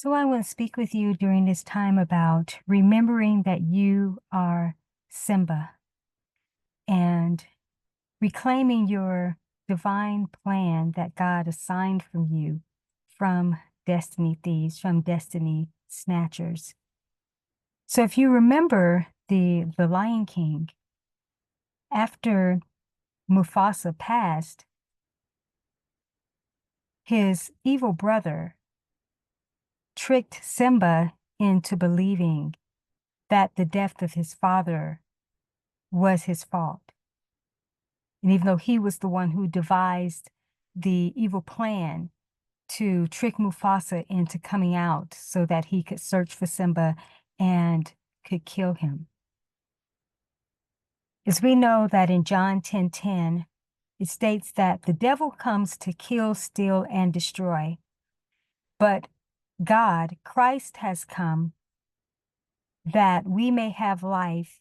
So I want to speak with you during this time about remembering that you are Simba and reclaiming your divine plan that God assigned from you from Destiny Thieves, from Destiny Snatchers. So if you remember the Lion King, after Mufasa passed, his evil brother tricked Simba into believing that the death of his father was his fault. And even though he was the one who devised the evil plan to trick Mufasa into coming out so that he could search for Simba and could kill him. As we know that in John 10:10, it states that the devil comes to kill, steal, and destroy. But God, Christ, has come that we may have life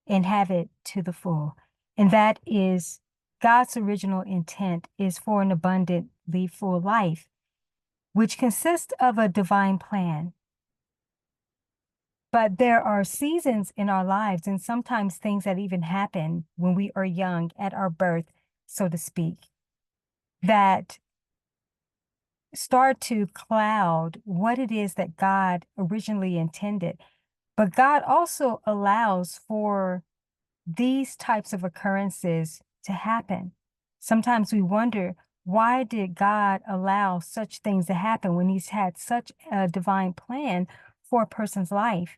and have it to the full. And that is God's original intent is for an abundantly full life, which consists of a divine plan. But there are seasons in our lives and sometimes things that even happen when we are young at our birth, so to speak, that start to cloud what it is that God originally intended. But God also allows for these types of occurrences to happen. Sometimes we wonder, why did God allow such things to happen when he's had such a divine plan for a person's life?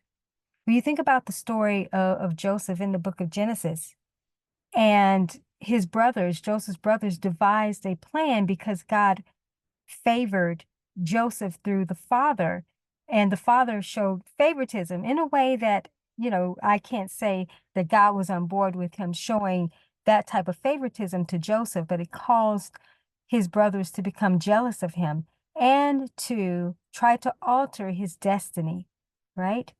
When you think about the story of Joseph in the book of Genesis, and his brothers, Joseph's brothers, devised a plan because God favored Joseph through the father, and the father showed favoritism in a way that, I can't say that God was on board with him showing that type of favoritism to Joseph, but it caused his brothers to become jealous of him and to try to alter his destiny, right?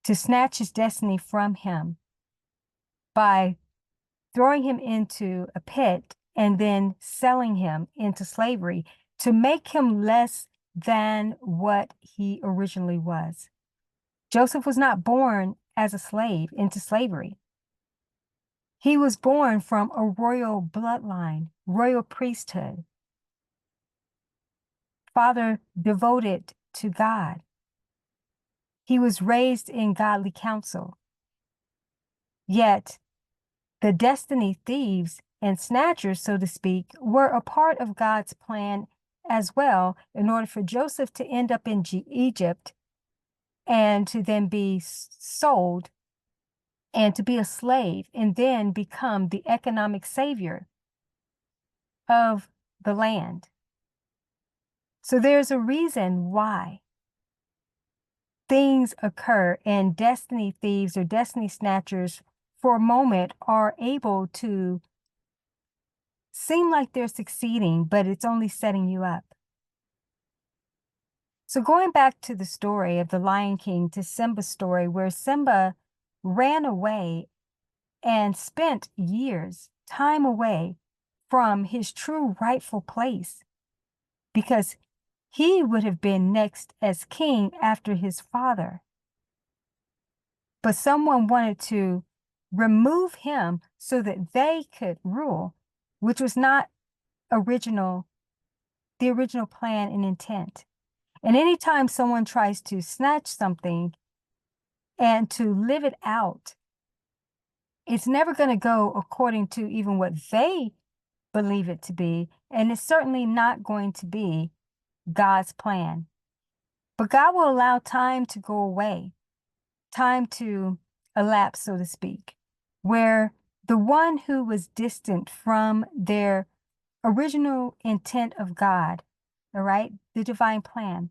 To snatch his destiny from him by throwing him into a pit and then selling him into slavery to make him less than what he originally was. Joseph was not born as a slave into slavery. He was born from a royal bloodline, royal priesthood, father devoted to God. He was raised in godly counsel. Yet the destiny thieves and snatchers, so to speak, were a part of God's plan as well in order for Joseph to end up in Egypt and to then be sold and to be a slave and then become the economic savior of the land. So there's a reason why things occur and destiny thieves or destiny snatchers for a moment are able to seem like they're succeeding, but it's only setting you up. So going back to the story of the Lion King, to Simba's story, where Simba ran away and spent years, time away from his true rightful place, because he would have been next as king after his father. But someone wanted to remove him so that they could rule, which was not the original plan and intent. And anytime someone tries to snatch something and to live it out, it's never going to go according to even what they believe it to be. And it's certainly not going to be God's plan. But God will allow time to go away, time to elapse, so to speak, where the one who was distant from their original intent of God, all right, the divine plan,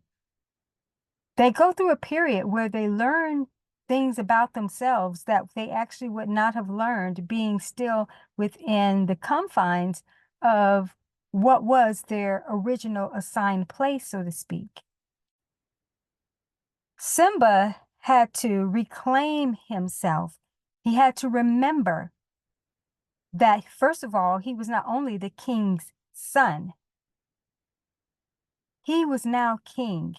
they go through a period where they learn things about themselves that they actually would not have learned being still within the confines of what was their original assigned place, so to speak. Simba had to reclaim himself. He had to remember that, first of all, he was not only the king's son, he was now king.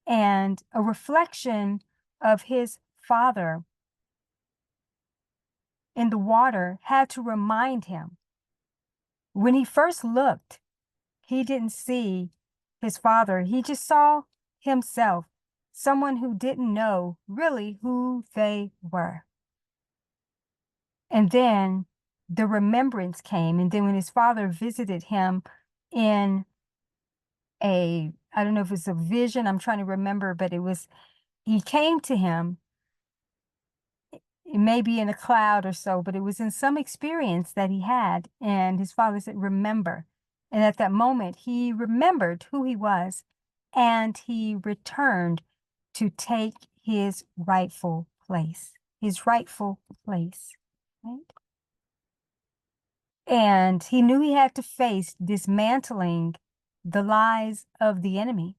and a reflection of his father in the water had to remind him. When he first looked, he didn't see his father. He just saw himself, someone who didn't know really who they were. And then the remembrance came. And then when his father visited him in I don't know if it's a vision, I'm trying to remember, but he came to him. It may be in a cloud or so, but it was in some experience that he had. And his father said, remember. And at that moment, he remembered who he was, and he returned to take his rightful place. Right? And he knew he had to face dismantling the lies of the enemy.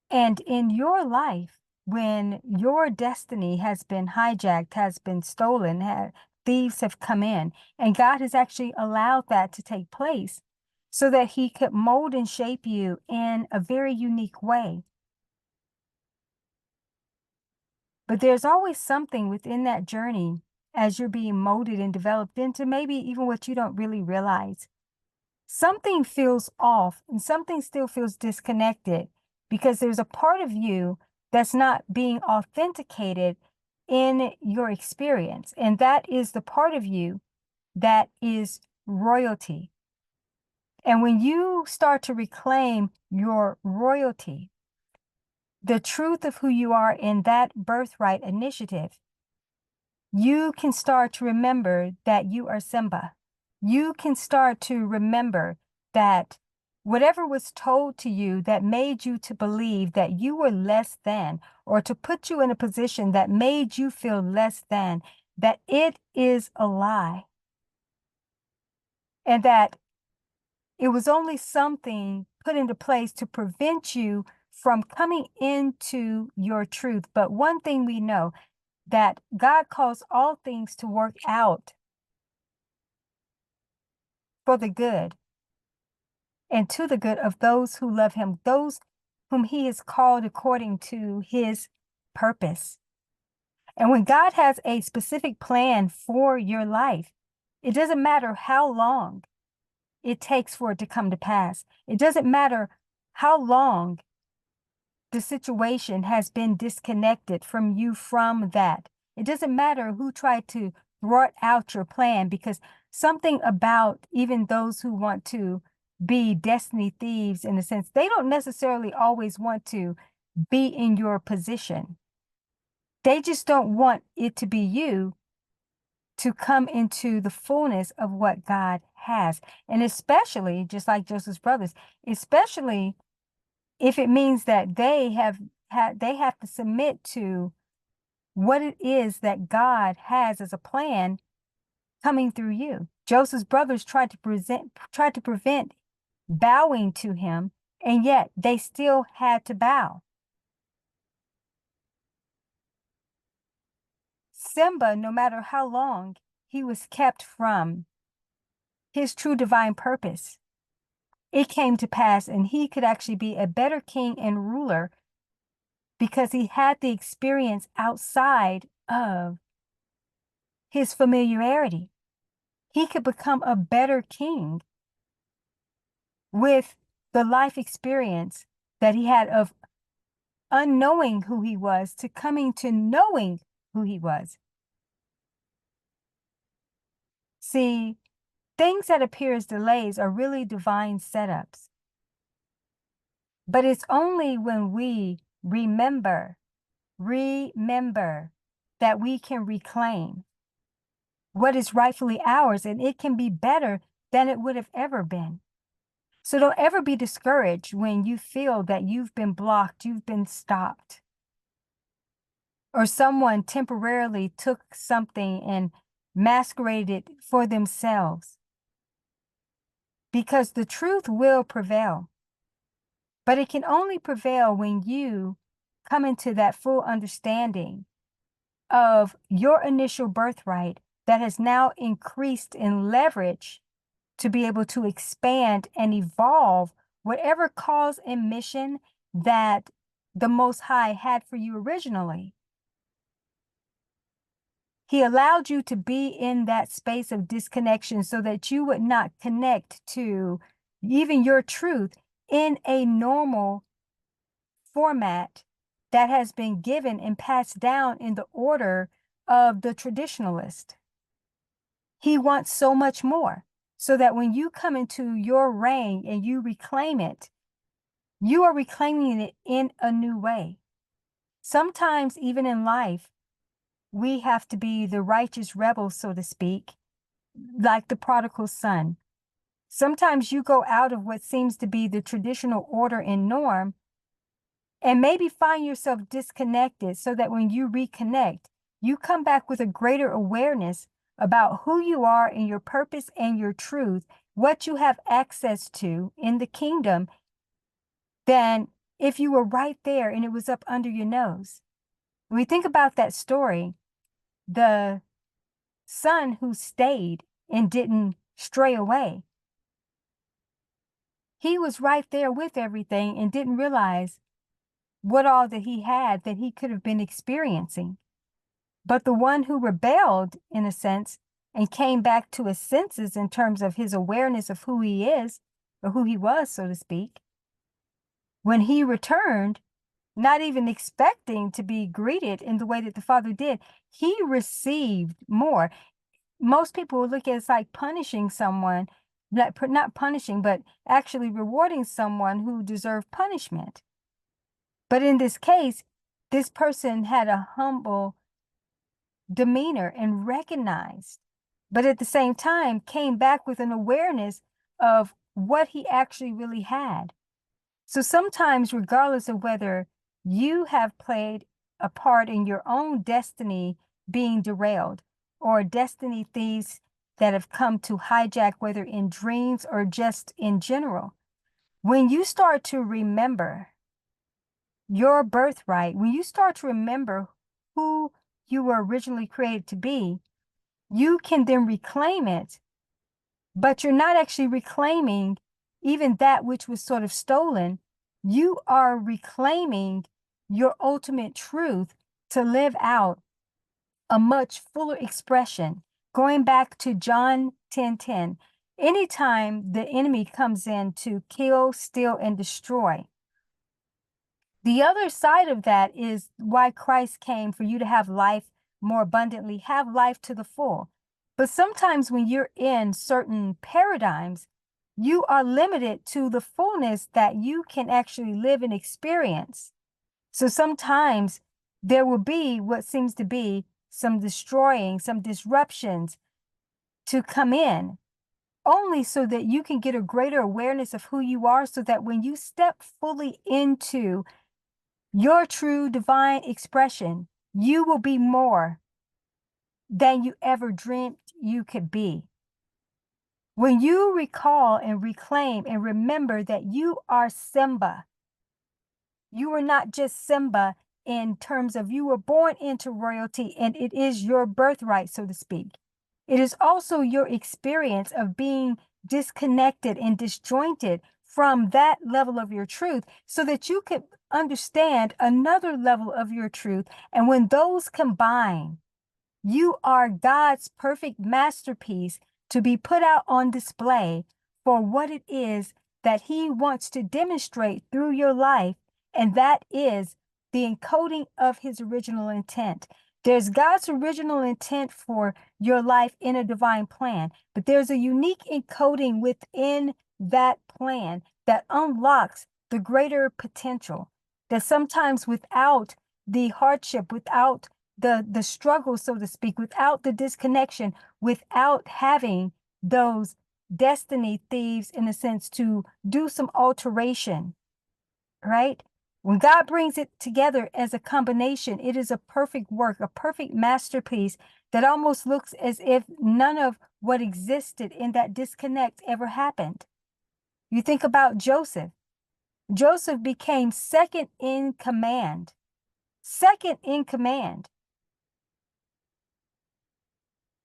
And in your life, when your destiny has been hijacked, has been stolen, thieves have come in, and God has actually allowed that to take place so that he could mold and shape you in a very unique way. But there's always something within that journey as you're being molded and developed into maybe even what you don't really realize. Something feels off and something still feels disconnected because there's a part of you that's not being authenticated in your experience. And that is the part of you that is royalty. And when you start to reclaim your royalty, the truth of who you are in that birthright initiative, you can start to remember that you are Simba. You can start to remember that whatever was told to you that made you to believe that you were less than, or to put you in a position that made you feel less than, that it is a lie. And that it was only something put into place to prevent you from coming into your truth. But one thing we know, that God calls all things to work out for the good and to the good of those who love him, those whom he has called according to his purpose. And when God has a specific plan for your life, it doesn't matter how long it takes for it to come to pass. It doesn't matter how long the situation has been disconnected from you from that. It doesn't matter who tried to thwart out your plan, because something about even those who want to be destiny thieves, in a sense, they don't necessarily always want to be in your position. They just don't want it to be you to come into the fullness of what God has. And especially, just like Joseph's brothers, especially if it means that they have to submit to what it is that God has as a plan coming through you. Joseph's brothers tried to prevent bowing to him, and yet they still had to bow. Simba, no matter how long he was kept from his true divine purpose, it came to pass, and he could actually be a better king and ruler because he had the experience outside of his familiarity. He could become a better king with the life experience that he had of unknowing who he was to coming to knowing who he was. See, things that appear as delays are really divine setups. But it's only when we remember that we can reclaim what is rightfully ours, and it can be better than it would have ever been. So don't ever be discouraged when you feel that you've been blocked, you've been stopped, or someone temporarily took something and masqueraded it for themselves. Because the truth will prevail. But it can only prevail when you come into that full understanding of your initial birthright that has now increased in leverage to be able to expand and evolve whatever cause and mission that the Most High had for you originally. He allowed you to be in that space of disconnection so that you would not connect to even your truth in a normal format that has been given and passed down in the order of the traditionalist. He wants so much more, so that when you come into your reign and you reclaim it, you are reclaiming it in a new way. Sometimes, even in life, we have to be the righteous rebel, so to speak, like the prodigal son. Sometimes you go out of what seems to be the traditional order and norm and maybe find yourself disconnected, so that when you reconnect, you come back with a greater awareness about who you are and your purpose and your truth, what you have access to in the kingdom, than if you were right there and it was up under your nose. When we think about that story, the son who stayed and didn't stray away, he was right there with everything and didn't realize what all that he had that he could have been experiencing. But the one who rebelled, in a sense, and came back to his senses in terms of his awareness of who he is, or who he was, so to speak, when he returned, not even expecting to be greeted in the way that the father did, he received more. Most people will look at it as like punishing someone, not punishing, but actually rewarding someone who deserved punishment. But in this case, this person had a humble demeanor and recognized, but at the same time came back with an awareness of what he actually really had. So sometimes, regardless of whether you have played a part in your own destiny being derailed, or destiny thieves that have come to hijack, whether in dreams or just in general, when you start to remember your birthright, when you start to remember who you were originally created to be, you can then reclaim it, but you're not actually reclaiming even that which was sort of stolen. You are reclaiming your ultimate truth to live out a much fuller expression. Going back to John 10:10, anytime the enemy comes in to kill, steal, and destroy, the other side of that is why Christ came, for you to have life more abundantly, have life to the full. But sometimes when you're in certain paradigms, you are limited to the fullness that you can actually live and experience. So sometimes there will be what seems to be some destroying, some disruptions to come in, only so that you can get a greater awareness of who you are, so that when you step fully into your true divine expression, you will be more than you ever dreamt you could be. When you recall and reclaim and remember that you are Simba, you are not just Simba in terms of you were born into royalty and it is your birthright, so to speak. It is also your experience of being disconnected and disjointed from that level of your truth, so that you could understand another level of your truth. And when those combine, you are God's perfect masterpiece to be put out on display for what it is that He wants to demonstrate through your life. And that is the encoding of His original intent. There's God's original intent for your life in a divine plan, but there's a unique encoding within that plan that unlocks the greater potential, that sometimes without the hardship, without the struggle, so to speak, without the disconnection, without having those destiny thieves, in a sense, to do some alteration, right? When God brings it together as a combination, it is a perfect work, a perfect masterpiece that almost looks as if none of what existed in that disconnect ever happened. You think about Joseph. Joseph became second in command. Second in command.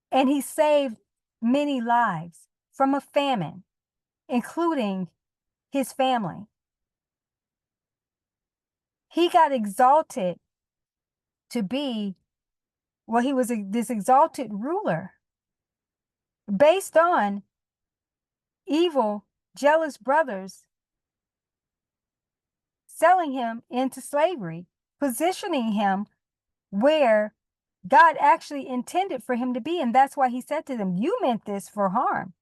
And he saved many lives from a famine, including his family. He got exalted to be, well, he was this exalted ruler based on evil, jealous brothers selling him into slavery, positioning him where God actually intended for him to be. And that's why he said to them, you meant this for harm.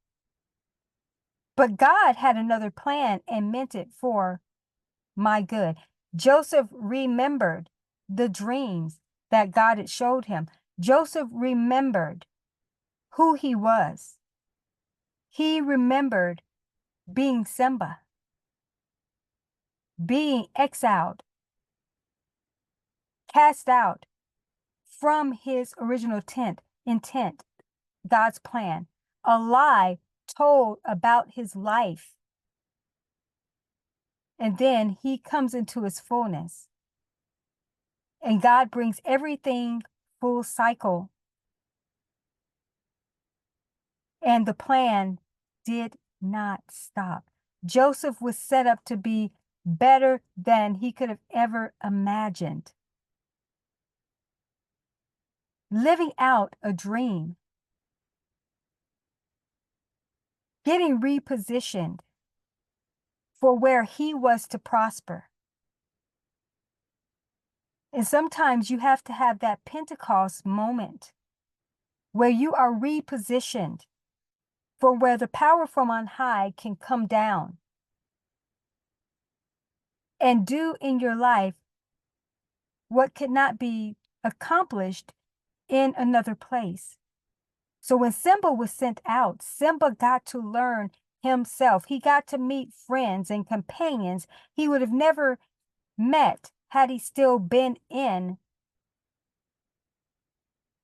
But God had another plan and meant it for my good. Joseph remembered the dreams that God had showed him. Joseph remembered who he was. He remembered being Simba, being exiled, cast out from his original intent, God's plan, a lie told about his life. And then he comes into his fullness. And God brings everything full cycle. And the plan did not stop. Joseph was set up to be better than he could have ever imagined. Living out a dream. Getting repositioned for where he was to prosper. And sometimes you have to have that Pentecost moment where you are repositioned for where the power from on high can come down and do in your life what could not be accomplished in another place. So when Simba was sent out, Simba got to learn himself. He got to meet friends and companions he would have never met had he still been in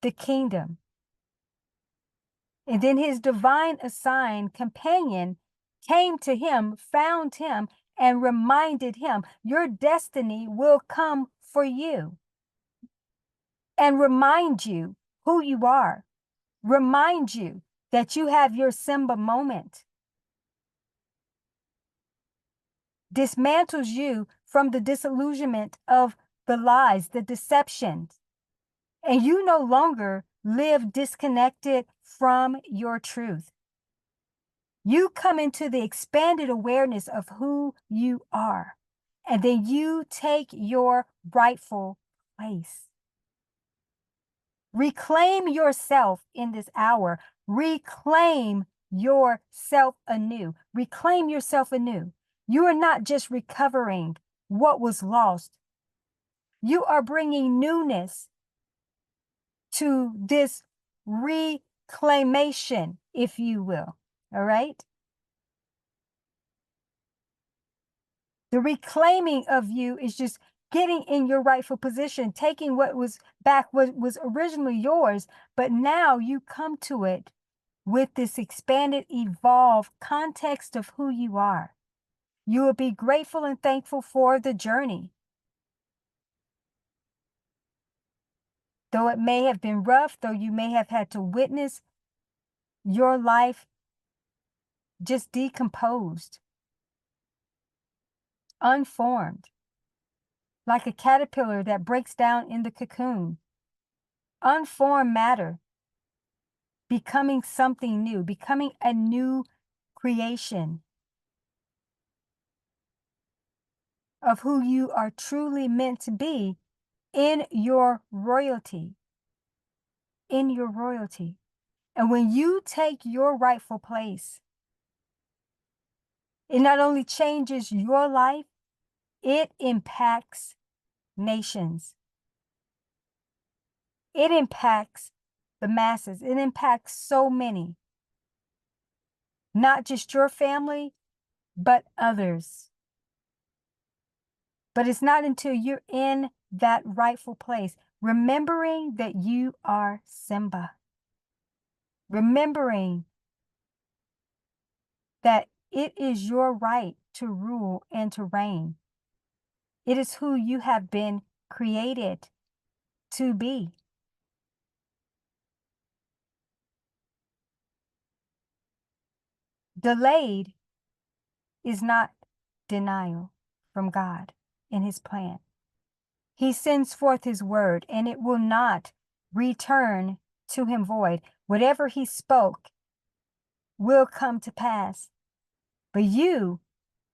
the kingdom. And then his divine assigned companion came to him, found him, and reminded him, your destiny will come for you. And remind you who you are. Remind you that you have your Simba moment. Dismantles you from the disillusionment of the lies, the deceptions. And you no longer live disconnected from your truth. You come into the expanded awareness of who you are. And then you take your rightful place. Reclaim yourself in this hour. Reclaim yourself anew. Reclaim yourself anew. You are not just recovering what was lost. You are bringing newness to this reclamation, if you will. All right? The reclaiming of you is just getting in your rightful position, taking what was back, what was originally yours, but now you come to it with this expanded, evolved context of who you are. You will be grateful and thankful for the journey. Though it may have been rough, though you may have had to witness your life just decomposed, unformed, like a caterpillar that breaks down in the cocoon. Unformed matter, becoming something new, becoming a new creation of who you are truly meant to be in your royalty. In your royalty. And when you take your rightful place, it not only changes your life, it impacts nations. It impacts the masses. It impacts so many. Not just your family, but others. But it's not until you're in that rightful place, remembering that you are Simba. Remembering that it is your right to rule and to reign. It is who you have been created to be. Delayed is not denial from God in his plan. He sends forth his word, and it will not return to him void. Whatever he spoke will come to pass. But you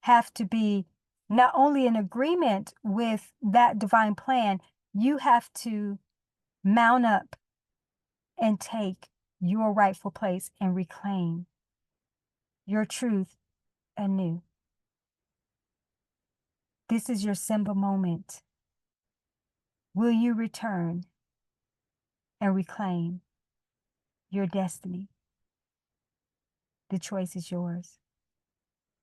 have to be not only in agreement with that divine plan, you have to mount up and take your rightful place and reclaim your truth anew. This is your Simba moment. Will you return and reclaim your destiny? The choice is yours.